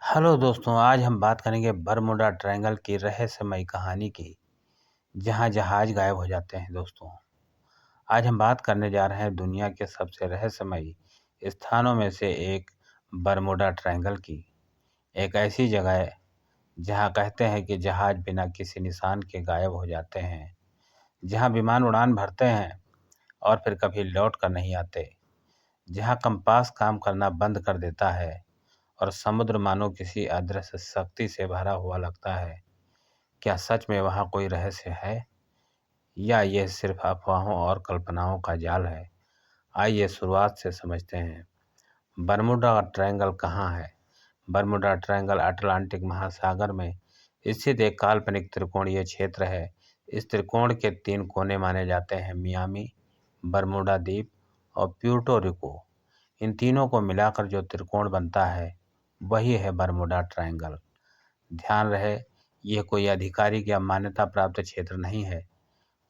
Hello दोस्तों, आज हम बात करेंगे बरमुडा ट्रायंगल की रहस्यमयी कहानी की, जहां जहाज गायब हो जाते हैं। दोस्तों, आज हम बात करने जा रहे हैं दुनिया के सबसे रहस्यमयी स्थानों में से एक बरमुडा ट्रायंगल की। एक ऐसी जगह है जहां कहते हैं कि जहाज बिना किसी निशान के गायब हो जाते हैं, जहां विमान उड़ान भरते हैं और फिर कभी लौट कर नहीं आते, जहां कंपास काम करना बंद कर देता है और समुद्र मानो किसी अदृश्य शक्ति से भरा हुआ लगता है। क्या सच में वहाँ कोई रहस्य है, या यह सिर्फ अफवाहों और कल्पनाओं का जाल है? आइए शुरुआत से समझते हैं। बरमुडा ट्रायंगल कहाँ है? बरमुडा ट्रायंगल अटलांटिक महासागर में स्थित एक काल्पनिक त्रिकोणीय क्षेत्र है। इस त्रिकोण के 3 कोने माने जाते हैं: मियामी, बरमुडा द्वीप और प्यूर्टो रिको। इन तीनों को मिलाकर जो त्रिकोण बनता है, वही है बरमुडा ट्रायंगल। ध्यान रहे, यह कोई आधिकारिक या मान्यता प्राप्त क्षेत्र नहीं है।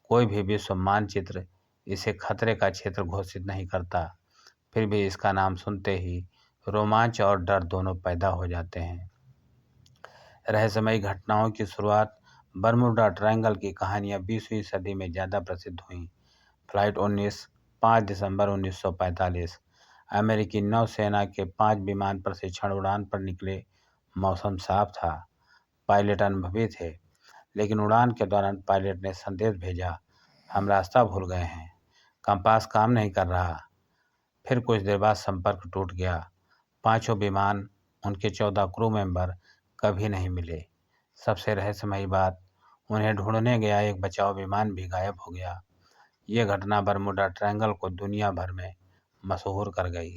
कोई भी विश्व मानचित्र इसे खतरे का क्षेत्र घोषित नहीं करता। फिर भी इसका नाम सुनते ही रोमांच और डर दोनों पैदा हो जाते हैं। रहस्यमयी घटनाओं की शुरुआत बरमुडा ट्रायंगल की कहानियां 20वीं सदी में ज़्यादा प्रसिद्ध हुईं। फ्लाइट 19, 5 दिसंबर 1945। अमेरिकी नौसेना के 5 विमान प्रशिक्षण उड़ान पर निकले। मौसम साफ था, पायलट अनुभवी थे, लेकिन उड़ान के दौरान पायलट ने संदेश भेजा, हम रास्ता भूल गए हैं, कंपास काम नहीं कर रहा। फिर कुछ देर बाद संपर्क टूट गया। पांचों विमान, उनके 14 क्रू मेंबर कभी नहीं मिले। सबसे रहस्यमयी बात, उन्हें ढूंढने गया एक बचाव विमान भी गायब हो गया। ये घटना बरमुडा ट्रायंगल को दुनिया भर में मशहूर कर गई।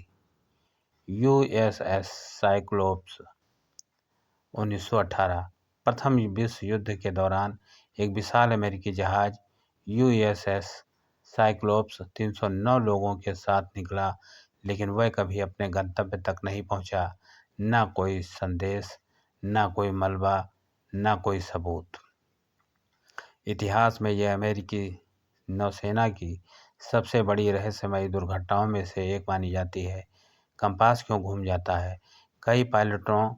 USS cyclops 1918। प्रथम विश्व युद्ध के दौरान एक विशाल अमेरिकी जहाज यूएसएस साइक्लोप्स 309 लोगों के साथ निकला, लेकिन वह कभी अपने गंतव्य तक नहीं पहुंचा। ना कोई संदेश, ना कोई मलबा, ना कोई सबूत। इतिहास में यह अमेरिकी नौसेना की सबसे बड़ी रहस्यमयी दुर्घटनाओं में से एक मानी जाती है। कंपास क्यों घूम जाता है? कई पायलटों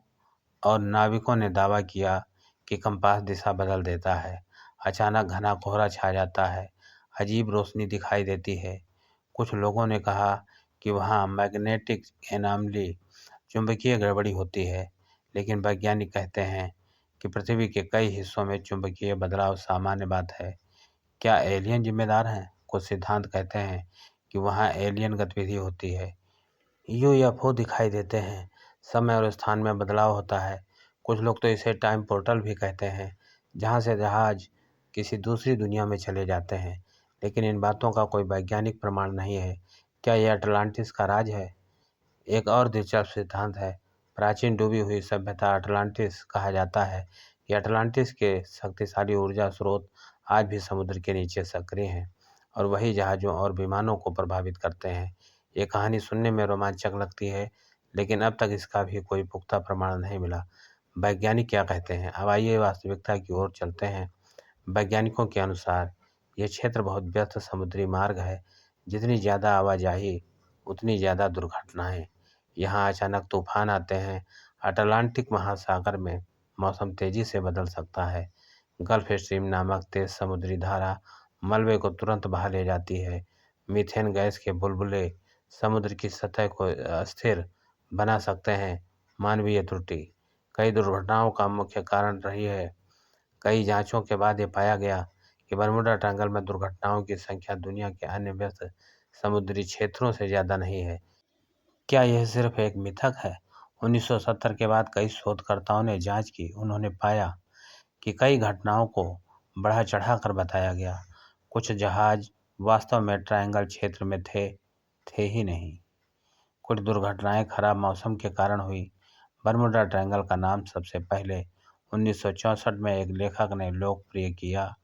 और नाविकों ने दावा किया कि कंपास दिशा बदल देता है। अचानक घना कोहरा छा जाता है, अजीब रोशनी दिखाई देती है। कुछ लोगों ने कहा कि वहाँ मैग्नेटिक एनामली, चुंबकीय गड़बड़ी होती है, लेकिन वैज्ञानिक कहते हैं कि पृथ्वी के कई हिस्सों में चुंबकीय बदलाव सामान्य बात है। क्या एलियन जिम्मेदार हैं? कुछ सिद्धांत कहते हैं कि वहाँ एलियन गतिविधि होती है, यूएफओ दिखाई देते हैं, समय और स्थान में बदलाव होता है। कुछ लोग तो इसे टाइम पोर्टल भी कहते हैं, जहाँ से जहाज किसी दूसरी दुनिया में चले जाते हैं, लेकिन इन बातों का कोई वैज्ञानिक प्रमाण नहीं है। क्या यह अटलांटिस का राज है? एक और दिलचस्प सिद्धांत है, प्राचीन डूबी हुई सभ्यता अटलांटिस कहा जाता है। ये अटलांटिस के शक्तिशाली ऊर्जा स्रोत आज भी समुद्र के नीचे सक्रिय हैं और वही जहाज़ों और विमानों को प्रभावित करते हैं। ये कहानी सुनने में रोमांचक लगती है, लेकिन अब तक इसका भी कोई पुख्ता प्रमाण नहीं मिला। वैज्ञानिक क्या कहते हैं? अब आइए वास्तविकता की ओर चलते हैं। वैज्ञानिकों के अनुसार यह क्षेत्र बहुत व्यस्त समुद्री मार्ग है। जितनी ज़्यादा आवाजाही, उतनी ज़्यादा दुर्घटनाएं। यहाँ अचानक तूफान आते हैं। अटलांटिक महासागर में मौसम तेजी से बदल सकता है। गल्फ स्ट्रीम नामक तेज समुद्री धारा मलबे को तुरंत बहा ले जाती है। मीथेन गैस के बुलबुले समुद्र की सतह को अस्थिर बना सकते हैं। मानवीय त्रुटि कई दुर्घटनाओं का मुख्य कारण रही है। कई जांचों के बाद ये पाया गया कि बरमुडा ट्रायंगल में दुर्घटनाओं की संख्या दुनिया के अन्य व्यस्त समुद्री क्षेत्रों से ज़्यादा नहीं है। क्या यह सिर्फ एक मिथक है? 1970 के बाद कई शोधकर्ताओं ने जांच की। उन्होंने पाया कि कई घटनाओं को बढ़ा चढ़ाकर बताया गया। कुछ जहाज वास्तव में ट्रायंगल क्षेत्र में थे ही नहीं। कुछ दुर्घटनाएं खराब मौसम के कारण हुई। बरमुडा ट्रायंगल का नाम सबसे पहले 1964 में एक लेखक ने लोकप्रिय किया।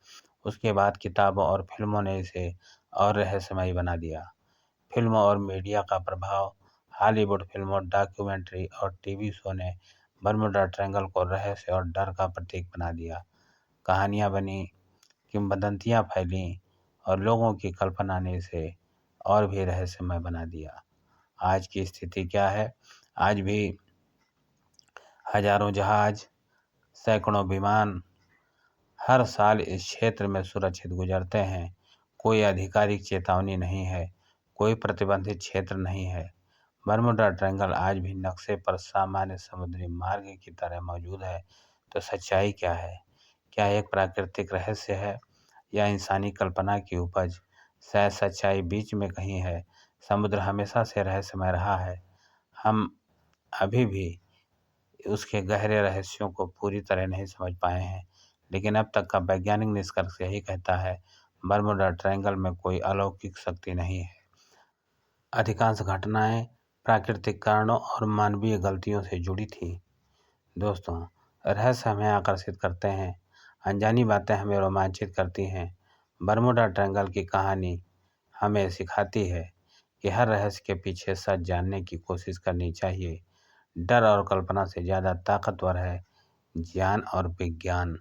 उसके बाद किताबों और फिल्मों ने इसे और रहस्यमयी बना दिया। फिल्मों और मीडिया का प्रभाव। हॉलीवुड फिल्मों, डॉक्यूमेंट्री और टीवी शो ने बरमुडा ट्रायंगल को रहस्य और डर का प्रतीक बना दिया। कहानियाँ बनी, किंवदंतियाँ फैलीं और लोगों की कल्पना ने इसे और भी रहस्यमय बना दिया। आज की स्थिति क्या है? आज भी हजारों जहाज, सैकड़ों विमान हर साल इस क्षेत्र में सुरक्षित गुजरते हैं। कोई आधिकारिक चेतावनी नहीं है, कोई प्रतिबंधित क्षेत्र नहीं है। बरमुडा ट्रायंगल आज भी नक्शे पर सामान्य समुद्री मार्ग की तरह मौजूद है। तो सच्चाई क्या है? क्या एक प्राकृतिक रहस्य है या इंसानी कल्पना की उपज? शायद सच्चाई बीच में कहीं है। समुद्र हमेशा से रहस्यमय रहा है। हम अभी भी उसके गहरे रहस्यों को पूरी तरह नहीं समझ पाए हैं, लेकिन अब तक का वैज्ञानिक निष्कर्ष यही कहता है, बरमुडा ट्रायंगल में कोई अलौकिक शक्ति नहीं है। अधिकांश घटनाएं प्राकृतिक कारणों और मानवीय गलतियों से जुड़ी थी। दोस्तों, रहस्य हमें आकर्षित करते हैं, अनजानी बातें हमें रोमांचित करती हैं। बरमुडा ट्रायंगल की कहानी हमें सिखाती है कि हर रहस्य के पीछे सच जानने की कोशिश करनी चाहिए। डर और कल्पना से ज़्यादा ताकतवर है ज्ञान और विज्ञान।